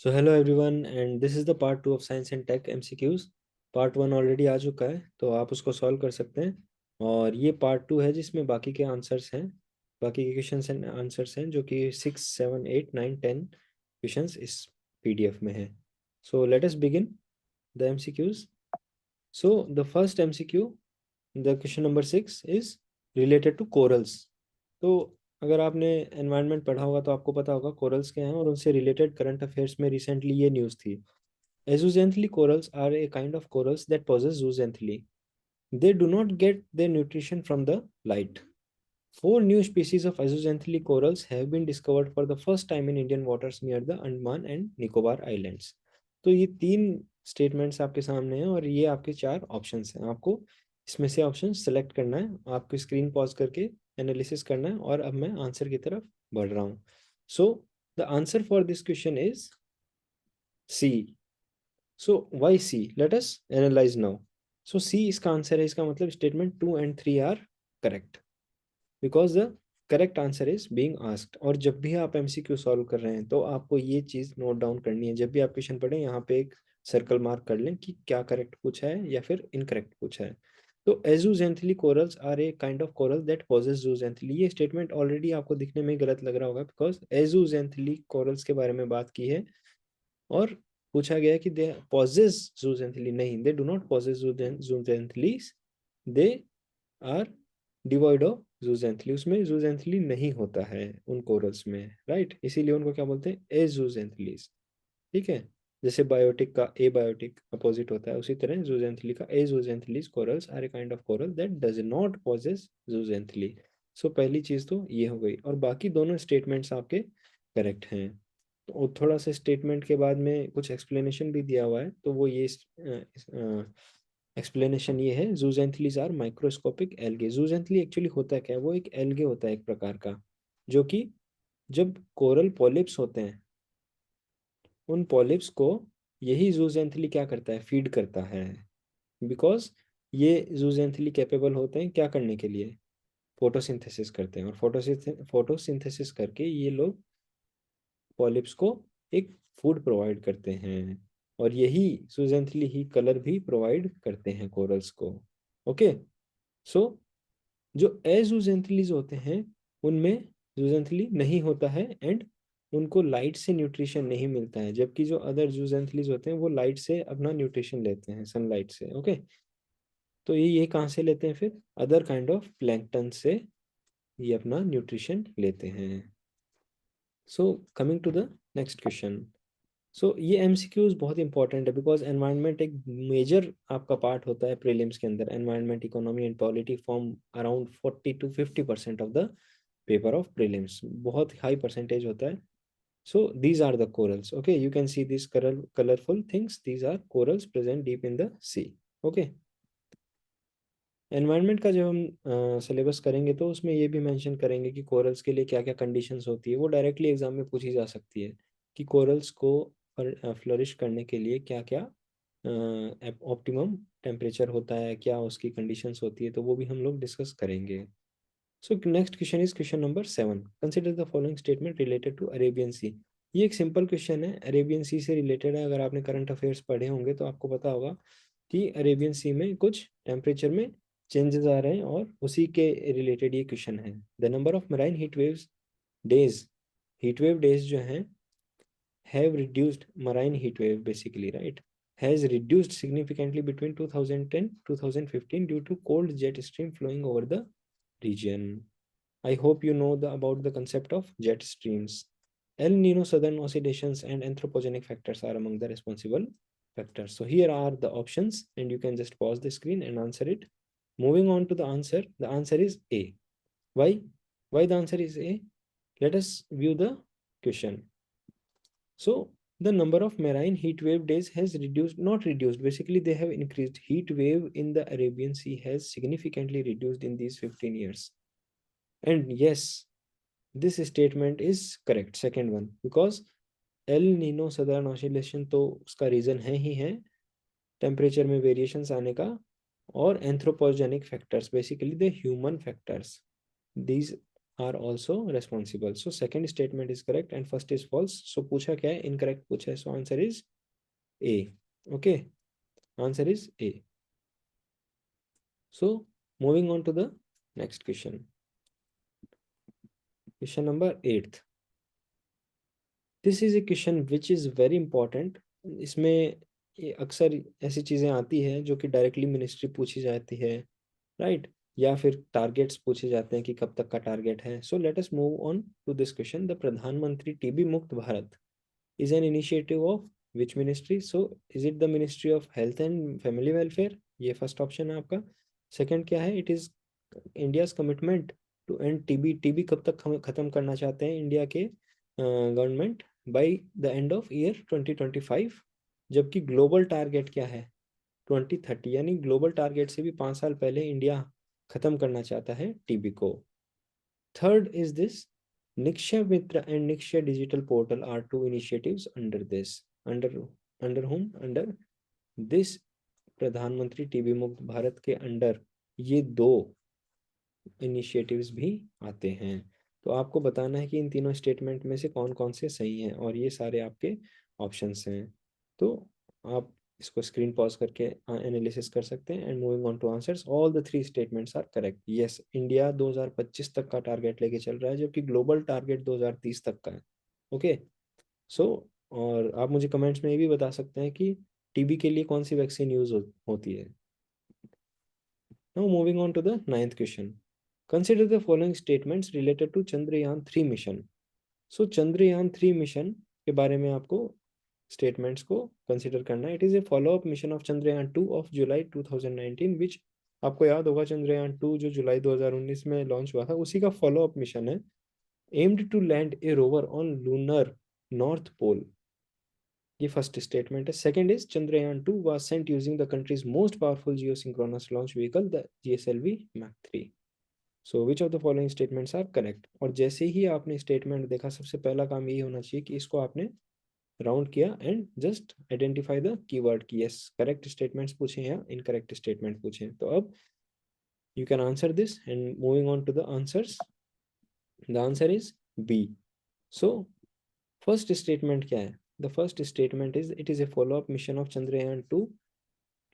So hello everyone and this is the part 2 of science and tech MCQs. Part 1 already आ चुका है तो आप उसको सॉल्व कर सकते हैं। और ये पार्ट 2 है जिसमें बाकी के आंसर्स हैं, बाकी के क्वेश्चंस एंड आंसर्स हैं जो कि 6, 7, 8, 9, 10 क्वेश्चंस इस पीडीएफ में है। So let us begin the MCQs. So the first MCQ, the question number 6 is related to corals. तो अगर आपने एनवायरनमेंट पढ़ा होगा तो आपको पता होगा कोरल्स क्या हैं, और उनसे रिलेटेड करंट अफेयर्स में रिसेंटली ये न्यूज़ थी। Zooxanthellae corals are a kind of corals that possess zooxanthellae. They do not get their nutrition from the light. Four new species of zooxanthellae corals have been discovered for the first time in Indian waters near the Andaman and Nicobar Islands. तो ये तीन statements आपके सामने हैं और ये आपके चार ऑप्शंस हैं। आपको इसमें से ऑप्शन सेलेक्ट करना है, आपको स्क्रीन पॉज करके एनालिसिस करना है, और अब मैं आंसर की तरफ बढ़ रहा हूँ। So the answer for this question is C. So why C, let us analyse now. So C इसका आंसर है, इसका मतलब statement 2 and 3 are correct because the correct answer is being asked. और जब भी आप एमसीक्यू सॉल्व कर रहे हैं तो आपको ये चीज नोट डाउन करनी है। जब भी आप क्वेश्चन पढ़ें यहाँ पे एक सर्कल मार्क कर लें कि क्या करेक्ट पूछा है या फिर इनकरेक्ट पूछा है। तो azooxanthellae corals are a kind of coral that possess zooxanthellae, ये स्टेटमेंट ऑलरेडी आपको दिखने में गलत लग रहा होगा बिकॉज एजूजेंथली कोरल्स के बारे में बात की है और पूछा गया कि दे पॉजेस जूजेंथली, नहीं, they do not possess zooxanthellae, they are devoid of zooxanthellae, उसमें जूजेंथली नहीं होता है उन कोरल्स में, राइट। इसीलिए उनको क्या बोलते हैं, एजूजेंथलीज। ठीक है, जैसे बायोटिक का ए बायोटिक अपोजिट होता है, उसी तरह जूजेंथली का azooxanthellae corals are a kind of coral that does not possess zooxanthellae. So पहली चीज तो ये हो गई, और बाकी दोनों स्टेटमेंट्स आपके करेक्ट हैं। और थोड़ा सा स्टेटमेंट के बाद में कुछ एक्सप्लेनेशन भी दिया हुआ है, तो वो ये एक्सप्लेनेशन ये है, zooxanthellae are microscopic algae. Zooxanthellae actually होता क्या है, वो एक एल्गे होता है एक प्रकार का, जो कि जब कोरल पॉलिप्स होते हैं, उन पॉलिप्स को यही जूजेंथली क्या करता है, फीड करता है। बिकॉज ये जूजेंथली कैपेबल होते हैं क्या करने के लिए, फोटोसिंथेसिस करते हैं, और फोटोसिंथेसिस करके ये लोग पॉलिप्स को एक फूड प्रोवाइड करते हैं, और यही जूजेंथली ही कलर भी प्रोवाइड करते हैं कोरल्स को। ओके, सो जो एजूजेंथलीज होते हैं उनमें जूजेंथली नहीं होता है, एंड उनको लाइट से न्यूट्रिशन नहीं मिलता है, जबकि जो अदर जूजेंथलीज होते हैं वो लाइट से अपना न्यूट्रिशन लेते हैं, सनलाइट से। ओके, तो ये कहाँ से लेते हैं फिर, अदर काइंड ऑफ प्लैंकटन से ये अपना न्यूट्रिशन लेते हैं। So coming to the next question. So ये एमसीक्यूज बहुत इंपॉर्टेंट है बिकॉज एनवायरनमेंट एक मेजर आपका पार्ट होता है प्रीलिम्स के अंदर। Environment, economy and polity form around 40 to 50% of the paper of prelims, बहुत हाई परसेंटेज होता है। So these are the corals. Okay, you can see this colourful things, these are corals present deep in the sea. Okay, environment का जब हम syllabus करेंगे तो उसमें ये भी मेंशन करेंगे कि कोरल्स के लिए क्या क्या कंडीशंस होती है, वो डायरेक्टली एग्जाम में पूछी जा सकती है कि कोरल्स को फ्लरिश करने के लिए क्या क्या ऑप्टिमम टेम्परेचर होता है, क्या उसकी कंडीशंस होती है, तो वो भी हम लोग डिस्कस करेंगे। So next question is question number 7। Consider the following statement related to Arabian Sea. ये एक सिंपल क्वेश्चन है, अरेबियन सी से रिलेटेड है। अगर आपने करंट अफेयर्स पढ़े होंगे तो आपको पता होगा कि अरेबियन सी में कुछ टेम्परेचर में चेंजेस आ रहे हैं, और उसी के रिलेटेड ये क्वेश्चन है। The number of marine heat waves days, heat wave days जो हैं, have reduced, marine heat wave basically, right, has reduced significantly between 2010 2015 due to cold jet stream flowing over the region. I hope you know about the concept of jet streams. El Nino southern oscillations and anthropogenic factors are among the responsible factors. So here are the options and you can just pause the screen and answer it. Moving on to the answer is A. Why? Why the answer is A? Let us view the question. So the number of marine heat wave days has reduced, not reduced, basically they have increased. Heat wave in the Arabian Sea has significantly reduced in these 15 years. And yes, this statement is correct, second one, because El Nino southern oscillation तो उसका reason है ही है temperature में variations आने का, और anthropogenic factors basically the human factors, these are also responsible. So second statement is correct and first is false. So पूछा क्या है, incorrect पूछा है. So answer is A. Okay, answer is A. So moving on to the next question. Question number 8. This is a question which is very important. इसमें ये अक्सर ऐसी चीज़ें आती हैं जो कि डायरेक्टली मिनिस्ट्री पूछी जाती है, राइट, या फिर टारगेट्स पूछे जाते हैं कि कब तक का टारगेट है. So let us move on to this question. The प्रधानमंत्री टीबी मुक्त Bharat is an initiative of which ministry? So is it the Ministry of Health and Family Welfare? ये फर्स्ट ऑप्शन है आपका. सेकंड क्या है, it is India's commitment to end TB. TB कब तक खत्म करना चाहते हैं इंडिया के government? By the end of year 2025. जबकि ग्लोबल टारगेट क्या है, 2030. यानी ग्लोबल टारगेट से भी 5 साल पहले इंडिया खत्म करना चाहता है टीबी को. Third is this, Nikshay Mitra and Nikshay Digital Portal are two initiatives under this. Under whom? Under this प्रधानमंत्री टीबी मुक्त भारत के अंडर ये दो इनिशिएटिव्स भी आते हैं. तो आपको बताना है कि इन तीनों स्टेटमेंट में से कौन कौन से सही हैं, और ये सारे आपके ऑप्शंस हैं. तो आप इसको स्क्रीन पॉज करके एनालिसिस कर सकते हैं. And moving on to answers, all the three statements are correct. Yes, India 2025 तक का टारगेट लेके चल रहा है, जबकि ग्लोबल टारगेट 2030 तक का है. ओके, सो और आप मुझे कमेंट्स में ये भी बता सकते हैं कि टीबी के लिए कौन सी वैक्सीन यूज होती है. Now moving on to the ninth question. Consider the following statements related to Chandrayaan-3 mission. So Chandrayaan-3 mission के बारे में आपको स्टेटमेंट्स को कंसिडर करना है. It is a follow up mission of Chandrayaan 2 of July 2019 विच, आपको याद होगा चंद्रयान 2 जो जुलाई 2019 में लॉन्च हुआ था, उसी का फॉलो अप मिशन है. Aimed to land a rover on lunar north pole. ये फर्स्ट स्टेटमेंट है. Second is Chandrayaan-2 was sent using the country's most powerful geosynchronous launch vehicle, the GSLV Mach 3. So which of the following statements are correct? और जैसे ही आपने statement देखा, सबसे पहला काम यही होना चाहिए कि इसको आपने राउंड किया and just identify the keyword की यस करेक्ट स्टेटमेंट्स पूछे या इनकरेक्ट स्टेटमेंट पूछे. तो अब you can answer this and moving on to the answers. The answer is B. So first statement क्या है? The first statement is it is a follow up mission of Chandrayaan-2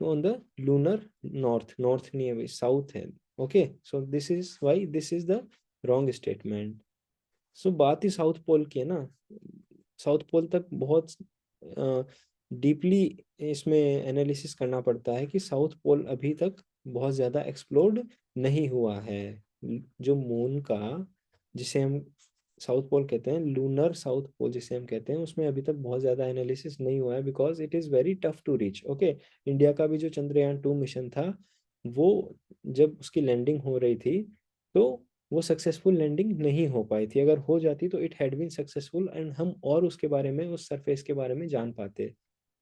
to on the lunar north. North नहीं है भाई, south है. Okay, so this is why this is the wrong statement. So बात ही south pole की है ना. South pole तक बहुत डीपली इसमें एनालिसिस करना पड़ता है कि साउथ पोल अभी तक बहुत ज़्यादा एक्सप्लोर्ड नहीं हुआ है. जो मून का, जिसे हम साउथ पोल कहते हैं, लूनर साउथ पोल जिसे हम कहते हैं, उसमें अभी तक बहुत ज़्यादा एनालिसिस नहीं हुआ है because it is very tough to reach. Okay, India का भी जो Chandrayaan-2 मिशन था, वो जब उसकी लैंडिंग हो रही थी तो वो सक्सेसफुल लैंडिंग नहीं हो पाई थी. अगर हो जाती तो it had been successful and हम और उसके बारे में, उस सरफेस के बारे में जान पाते.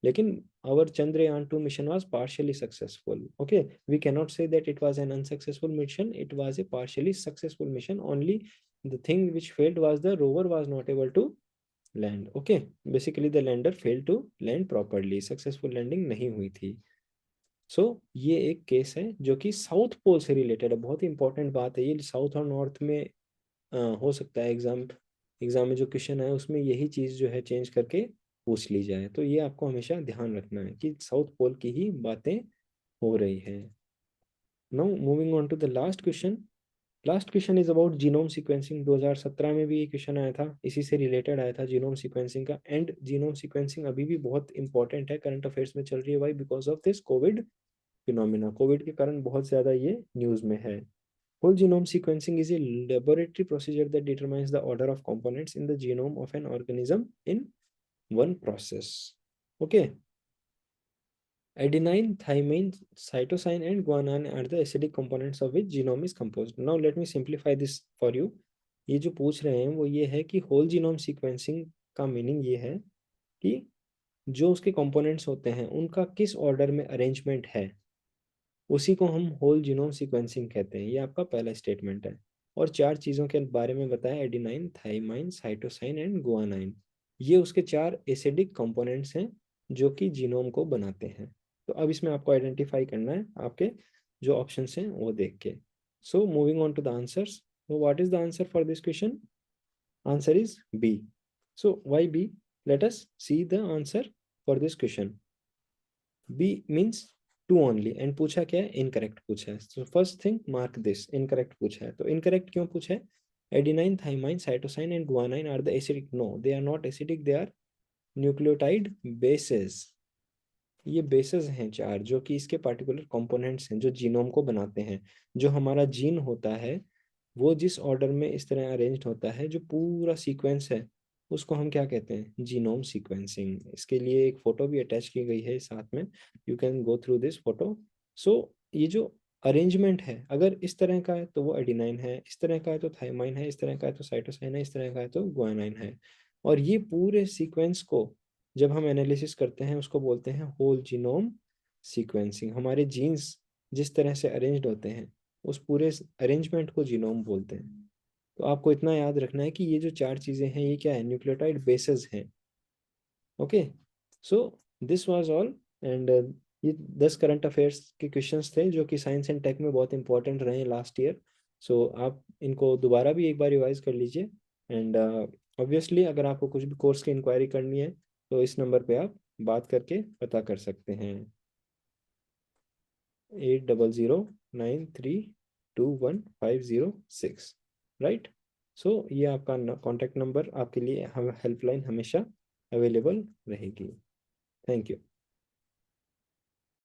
लेकिन our Chandrayaan-2 mission was partially successful. Okay, we cannot say that it was an unsuccessful mission. It was a partially successful mission. Only the thing which failed was the rover was not able to land. Okay, basically the lander failed to land properly. Successful landing नहीं हुई थी. ये एक case है जो कि south pole से related है. बहुत ही इंपॉर्टेंट बात है ये. साउथ और नॉर्थ में हो सकता है एग्जाम में जो क्वेश्चन है उसमें यही चीज़ जो है चेंज करके पूछ ली जाए. तो ये आपको हमेशा ध्यान रखना है कि साउथ पोल की ही बातें हो रही है. Now moving on to the last question. Last question is about genome sequencing. 2017 में भी ये क्वेश्चन आया था, इसी से रिलेटेड आया था, जीनोम सीक्वेंसिंग का. एंड जीनोम सीक्वेंसिंग अभी भी बहुत इंपॉर्टेंट है, करंट अफेयर्स में चल रही है. Why? Because of this COVID phenomena. COVID के कारण बहुत ज़्यादा ये न्यूज़ में है. Whole genome sequencing is a laboratory procedure that determines the order of components in the genome of an organism in one process. Okay. Adenine, thymine, cytosine, and guanine are the acidic components of which genome is composed. Now let me simplify this for you. ये जो पूछ रहे हैं वो ये है कि whole genome sequencing का मीनिंग ये है कि जो उसके कंपोनेंट्स होते हैं उनका किस ऑर्डर में अरेंजमेंट है, उसी को हम होल जीनोम सीक्वेंसिंग कहते हैं. ये आपका पहला स्टेटमेंट है. और 4 चीज़ों के बारे में बताया, adenine, thymine, cytosine and guanine. ये उसके 4 एसिडिक कंपोनेंट्स हैं जो कि जीनोम को बनाते हैं. तो अब इसमें आपको आइडेंटिफाई करना है आपके जो ऑप्शंस हैं वो देख के. So moving on to the answers. So what is the answer for this question? Answer is B. So why B? Let us see the answer for this question. B means two only and पूछा क्या है, incorrect पूछा है. तो first thing mark this, incorrect पूछा है. तो incorrect क्यों पूछा है? Adenine, thymine, cytosine and guanine are the acidic. No, they are not acidic, they are nucleotide bases. ये बेसेस हैं चार, जो कि इसके पार्टिकुलर कंपोनेंट्स हैं जो जीनोम को बनाते हैं. जो हमारा जीन होता है वो जिस ऑर्डर में इस तरह अरेंज्ड होता है, जो पूरा सीक्वेंस है, उसको हम क्या कहते हैं? Genome sequencing. इसके लिए एक फोटो भी अटैच की गई है साथ में, you can go through this photo. So ये जो अरेंजमेंट है, अगर इस तरह का है तो वो एडिनाइन है, इस तरह का है तो थाइमाइन है, इस तरह का है तो साइटोसाइन है, इस तरह का है तो गुआनाइन है. और ये पूरे सीक्वेंस को जब हम एनालिसिस करते हैं उसको बोलते हैं होल जीनोम सीक्वेंसिंग. हमारे जीन्स जिस तरह से अरेंज्ड होते हैं, उस पूरे अरेंजमेंट को जीनोम बोलते हैं. तो आपको इतना याद रखना है कि ये जो चार चीजें हैं ये क्या है? न्यूक्लियोटाइड बेसेस हैं. Okay, so this was all. And ये 10 करंट अफेयर्स के क्वेश्चंस थे जो कि साइंस एंड टेक में बहुत इंपॉर्टेंट रहे लास्ट ईयर. सो आप इनको दोबारा भी एक बार रिवाइज कर लीजिए. एंड ऑब्वियसली अगर आपको कुछ भी कोर्स की इंक्वायरी करनी है तो इस नंबर पे आप बात करके पता कर सकते हैं. 8009321506, राइट. सो ये आपका कॉन्टैक्ट नंबर, आपके लिए हम हेल्पलाइन हमेशा अवेलेबल रहेगी. Thank you.